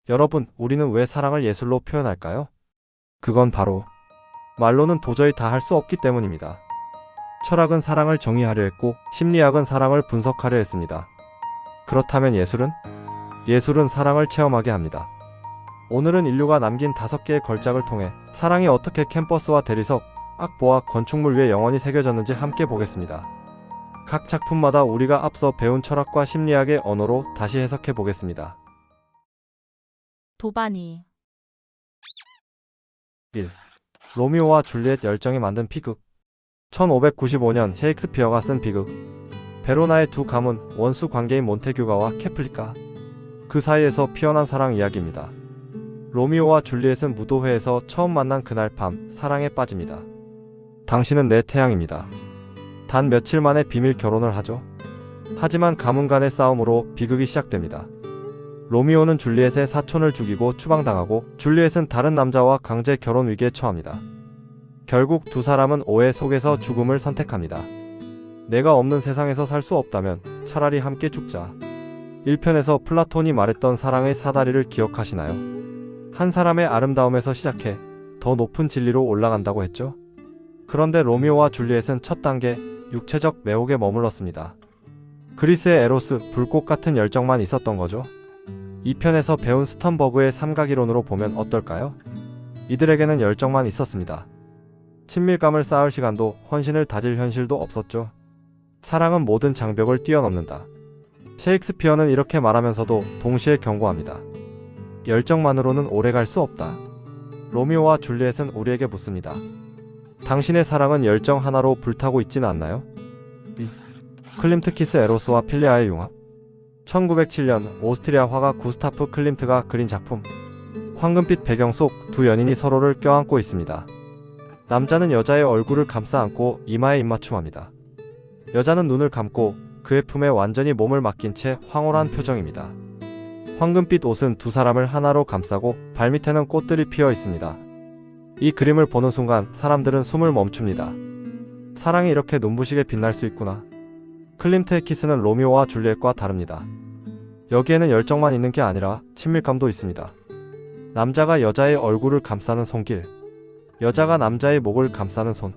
여러분, 우리는 왜 사랑을 예술로 표현할까요? 그건 바로 말로는 도저히 다 할 수 없기 때문입니다. 철학은 사랑을 정의하려 했고 심리학은 사랑을 분석하려 했습니다. 그렇다면 예술은? 예술은 사랑을 체험하게 합니다. 오늘은 인류가 남긴 5개의 걸작을 통해 사랑이 어떻게 캠퍼스와 대리석, 악보와 건축물 위에 영원히 새겨졌는지 함께 보겠습니다. 각 작품마다 우리가 앞서 배운 철학과 심리학의 언어로 다시 해석해 보겠습니다. 도바니. 1. 로미오와 줄리엣 열정이 만든 비극. 1595년 셰익스피어가 쓴 비극. 베로나의 두 가문, 원수 관계인 몬테규가와 캐플리카. 그 사이에서 피어난 사랑 이야기입니다. 로미오와 줄리엣은 무도회에서 처음 만난 그날 밤 사랑에 빠집니다. 당신은 내 태양입니다. 단 며칠 만에 비밀 결혼을 하죠. 하지만 가문 간의 싸움으로 비극이 시작됩니다. 로미오는 줄리엣의 사촌을 죽이고 추방당하고 줄리엣은 다른 남자와 강제 결혼 위기에 처합니다. 결국 두 사람은 오해 속에서 죽음을 선택합니다. 내가 없는 세상에서 살 수 없다면 차라리 함께 죽자. 1편에서 플라톤이 말했던 사랑의 사다리를 기억하시나요? 한 사람의 아름다움에서 시작해 더 높은 진리로 올라간다고 했죠. 그런데 로미오와 줄리엣은 첫 단계, 육체적 매혹에 머물렀습니다. 그리스의 에로스, 불꽃 같은 열정만 있었던 거죠. 2편에서 배운 스턴버그의 삼각이론으로 보면 어떨까요? 이들에게는 열정만 있었습니다. 친밀감을 쌓을 시간도 헌신을 다질 현실도 없었죠. 사랑은 모든 장벽을 뛰어넘는다. 셰익스피어는 이렇게 말하면서도 동시에 경고합니다. 열정만으로는 오래갈 수 없다. 로미오와 줄리엣은 우리에게 묻습니다. 당신의 사랑은 열정 하나로 불타고 있지는 않나요? 2. 클림트 키스 에로스와 필레아의 융합. 1907년 오스트리아 화가 구스타프 클림트가 그린 작품. 황금빛 배경 속 두 연인이 서로를 껴안고 있습니다. 남자는 여자의 얼굴을 감싸 안고 이마에 입맞춤합니다. 여자는 눈을 감고 그의 품에 완전히 몸을 맡긴 채 황홀한 표정입니다. 황금빛 옷은 두 사람을 하나로 감싸고 발밑에는 꽃들이 피어 있습니다. 이 그림을 보는 순간 사람들은 숨을 멈춥니다. 사랑이 이렇게 눈부시게 빛날 수 있구나. 클림트의 키스는 로미오와 줄리엣과 다릅니다. 여기에는 열정만 있는 게 아니라 친밀감도 있습니다. 남자가 여자의 얼굴을 감싸는 손길, 여자가 남자의 목을 감싸는 손.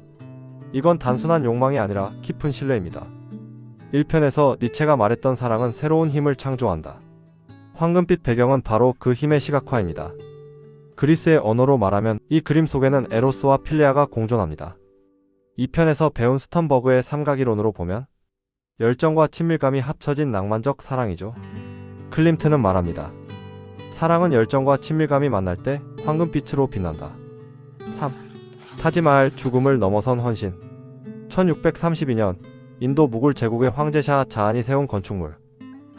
이건 단순한 욕망이 아니라 깊은 신뢰입니다. 1편에서 니체가 말했던 사랑은 새로운 힘을 창조한다. 황금빛 배경은 바로 그 힘의 시각화입니다. 그리스의 언어로 말하면 이 그림 속에는 에로스와 필레아가 공존합니다. 2편에서 배운 스턴버그의 삼각이론으로 보면 열정과 친밀감이 합쳐진 낭만적 사랑이죠. 클림트는 말합니다. 사랑은 열정과 친밀감이 만날 때 황금빛으로 빛난다. 3. 타지마할 죽음을 넘어선 헌신. 1632년 인도 무굴 제국의 황제 샤 자한이 세운 건축물.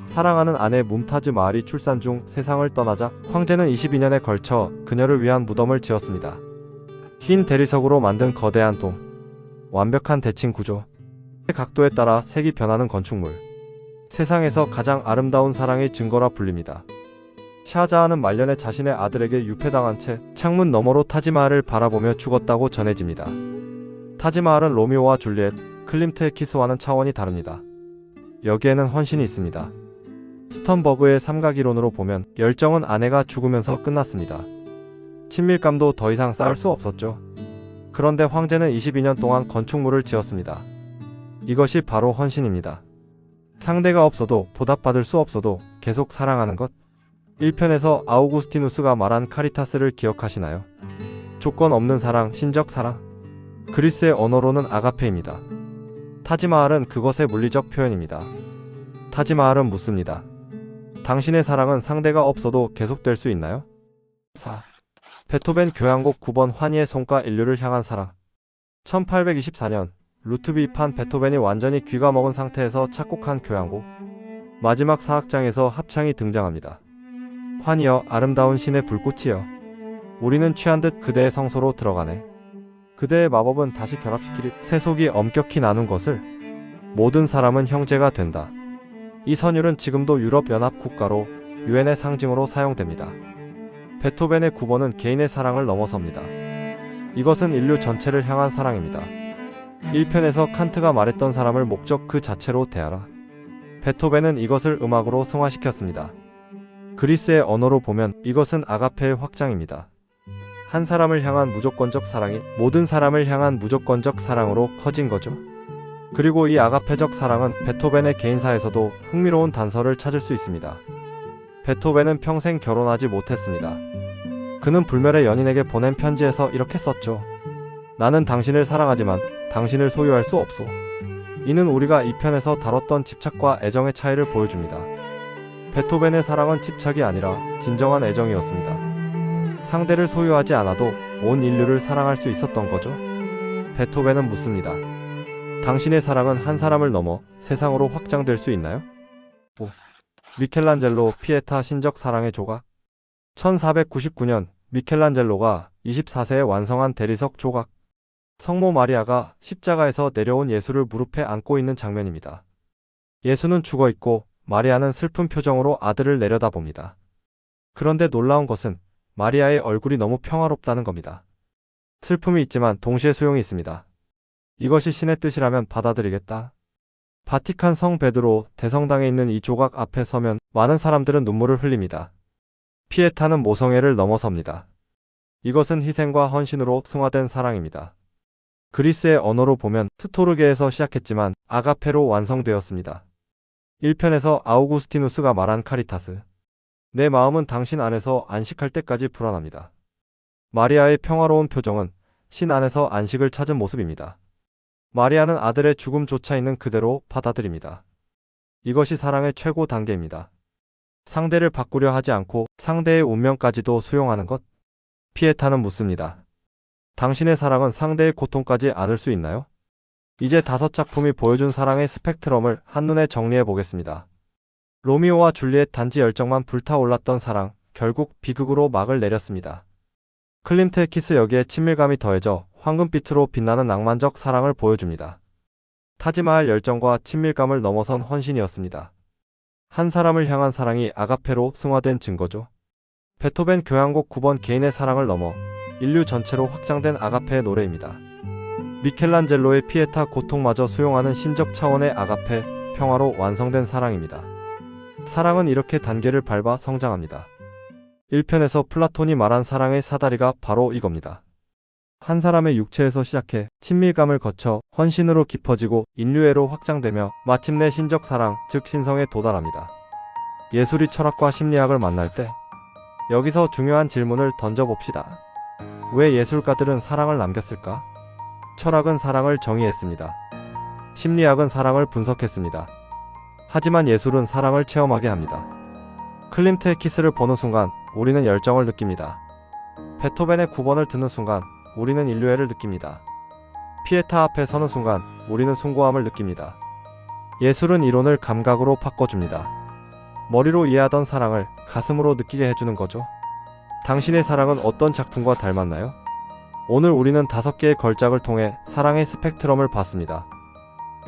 사랑하는 아내 뭄타즈 마할이 출산 중 세상을 떠나자 황제는 22년에 걸쳐 그녀를 위한 무덤을 지었습니다. 흰 대리석으로 만든 거대한 돔. 완벽한 대칭 구조. 각도에 따라 색이 변하는 건축물. 세상에서 가장 아름다운 사랑의 증거라 불립니다. 샤자한은 말년에 자신의 아들에게 유폐당한 채 창문 너머로 타지마할을 바라보며 죽었다고 전해집니다. 타지마할은 로미오와 줄리엣, 클림트의 키스와는 차원이 다릅니다. 여기에는 헌신이 있습니다. 스턴버그의 삼각이론으로 보면 열정은 아내가 죽으면서 끝났습니다. 친밀감도 더 이상 쌓을 수 없었죠. 그런데 황제는 22년 동안 건축물을 지었습니다. 이것이 바로 헌신입니다. 상대가 없어도 보답받을 수 없어도 계속 사랑하는 것. 1편에서 아우구스티누스가 말한 카리타스를 기억하시나요? 조건 없는 사랑, 신적 사랑. 그리스의 언어로는 아가페입니다. 타지마할은 그것의 물리적 표현입니다. 타지마할은 묻습니다. 당신의 사랑은 상대가 없어도 계속될 수 있나요? 4. 베토벤 교향곡 9번 환희의 손과 인류를 향한 사랑. 1824년 루트비판 베토벤이 완전히 귀가 먹은 상태에서 작곡한 교향곡. 마지막 사악장에서 합창이 등장합니다. 환희여 아름다운 신의 불꽃이여. 우리는 취한 듯 그대의 성소로 들어가네. 그대의 마법은 다시 결합시키리. 세속이 엄격히 나눈 것을. 모든 사람은 형제가 된다. 이 선율은 지금도 유럽연합 국가로 유엔의 상징으로 사용됩니다. 베토벤의 9번은 개인의 사랑을 넘어섭니다. 이것은 인류 전체를 향한 사랑입니다. 1편에서 칸트가 말했던 사람을 목적 그 자체로 대하라. 베토벤은 이것을 음악으로 승화시켰습니다. 그리스의 언어로 보면 이것은 아가페의 확장입니다. 한 사람을 향한 무조건적 사랑이 모든 사람을 향한 무조건적 사랑으로 커진 거죠. 그리고 이 아가페적 사랑은 베토벤의 개인사에서도 흥미로운 단서를 찾을 수 있습니다. 베토벤은 평생 결혼하지 못했습니다. 그는 불멸의 연인에게 보낸 편지에서 이렇게 썼죠. 나는 당신을 사랑하지만 당신을 소유할 수 없소. 이는 우리가 이 편에서 다뤘던 집착과 애정의 차이를 보여줍니다. 베토벤의 사랑은 집착이 아니라 진정한 애정이었습니다. 상대를 소유하지 않아도 온 인류를 사랑할 수 있었던 거죠. 베토벤은 묻습니다. 당신의 사랑은 한 사람을 넘어 세상으로 확장될 수 있나요? 5. 미켈란젤로 피에타 신적 사랑의 조각. 1499년 미켈란젤로가 24세에 완성한 대리석 조각. 성모 마리아가 십자가에서 내려온 예수를 무릎에 안고 있는 장면입니다. 예수는 죽어 있고 마리아는 슬픈 표정으로 아들을 내려다봅니다. 그런데 놀라운 것은 마리아의 얼굴이 너무 평화롭다는 겁니다. 슬픔이 있지만 동시에 수용이 있습니다. 이것이 신의 뜻이라면 받아들이겠다. 바티칸 성 베드로 대성당에 있는 이 조각 앞에 서면 많은 사람들은 눈물을 흘립니다. 피에타는 모성애를 넘어섭니다. 이것은 희생과 헌신으로 승화된 사랑입니다. 그리스의 언어로 보면 스토르게에서 시작했지만 아가페로 완성되었습니다. 1편에서 아우구스티누스가 말한 카리타스. 내 마음은 당신 안에서 안식할 때까지 불안합니다. 마리아의 평화로운 표정은 신 안에서 안식을 찾은 모습입니다. 마리아는 아들의 죽음조차 있는 그대로 받아들입니다. 이것이 사랑의 최고 단계입니다. 상대를 바꾸려 하지 않고 상대의 운명까지도 수용하는 것. 피에타는 묻습니다. 당신의 사랑은 상대의 고통까지 안을 수 있나요? 이제 5작품이 보여준 사랑의 스펙트럼을 한눈에 정리해 보겠습니다. 로미오와 줄리엣 단지 열정만 불타올랐던 사랑, 결국 비극으로 막을 내렸습니다. 클림트의 키스 여기에 친밀감이 더해져 황금빛으로 빛나는 낭만적 사랑을 보여줍니다. 타지마할 열정과 친밀감을 넘어선 헌신이었습니다. 한 사람을 향한 사랑이 아가페로 승화된 증거죠. 베토벤 교향곡 9번 개인의 사랑을 넘어 인류 전체로 확장된 아가페의 노래입니다. 미켈란젤로의 피에타 고통마저 수용하는 신적 차원의 아가페, 평화로 완성된 사랑입니다. 사랑은 이렇게 단계를 밟아 성장합니다. 1편에서 플라톤이 말한 사랑의 사다리가 바로 이겁니다. 한 사람의 육체에서 시작해 친밀감을 거쳐 헌신으로 깊어지고 인류애로 확장되며 마침내 신적 사랑, 즉 신성에 도달합니다. 예술이 철학과 심리학을 만날 때 여기서 중요한 질문을 던져봅시다. 왜 예술가들은 사랑을 남겼을까? 철학은 사랑을 정의했습니다. 심리학은 사랑을 분석했습니다. 하지만 예술은 사랑을 체험하게 합니다. 클림트의 키스를 보는 순간 우리는 열정을 느낍니다. 베토벤의 9번을 듣는 순간 우리는 인류애를 느낍니다. 피에타 앞에 서는 순간 우리는 숭고함을 느낍니다. 예술은 이론을 감각으로 바꿔줍니다. 머리로 이해하던 사랑을 가슴으로 느끼게 해주는 거죠. 당신의 사랑은 어떤 작품과 닮았나요? 오늘 우리는 5개의 걸작을 통해 사랑의 스펙트럼을 봤습니다.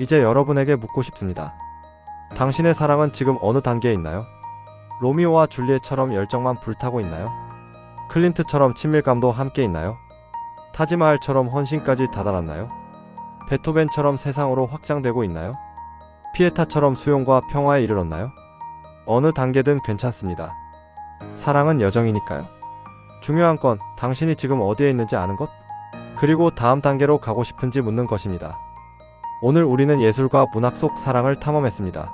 이제 여러분에게 묻고 싶습니다. 당신의 사랑은 지금 어느 단계에 있나요? 로미오와 줄리엣처럼 열정만 불타고 있나요? 클린트처럼 친밀감도 함께 있나요? 타지마할처럼 헌신까지 다다랐나요? 베토벤처럼 세상으로 확장되고 있나요? 피에타처럼 수용과 평화에 이르렀나요? 어느 단계든 괜찮습니다. 사랑은 여정이니까요. 중요한 건 당신이 지금 어디에 있는지 아는 것, 그리고 다음 단계로 가고 싶은지 묻는 것입니다. 오늘 우리는 예술과 문학 속 사랑을 탐험했습니다.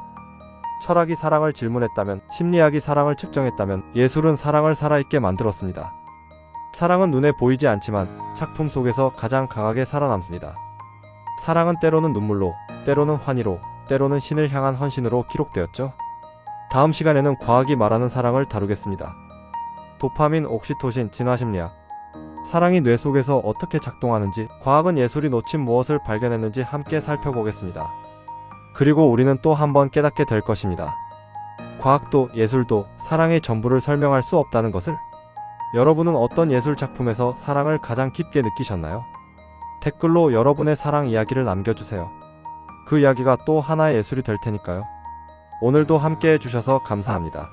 철학이 사랑을 질문했다면, 심리학이 사랑을 측정했다면, 예술은 사랑을 살아있게 만들었습니다. 사랑은 눈에 보이지 않지만 작품 속에서 가장 강하게 살아남습니다. 사랑은 때로는 눈물로, 때로는 환희로, 때로는 신을 향한 헌신으로 기록되었죠. 다음 시간에는 과학이 말하는 사랑을 다루겠습니다. 도파민, 옥시토신, 진화심리학. 사랑이 뇌 속에서 어떻게 작동하는지, 과학은 예술이 놓친 무엇을 발견했는지 함께 살펴보겠습니다. 그리고 우리는 또 한 번 깨닫게 될 것입니다. 과학도 예술도 사랑의 전부를 설명할 수 없다는 것을. 여러분은 어떤 예술 작품에서 사랑을 가장 깊게 느끼셨나요? 댓글로 여러분의 사랑 이야기를 남겨주세요. 그 이야기가 또 하나의 예술이 될 테니까요. 오늘도 함께 해주셔서 감사합니다.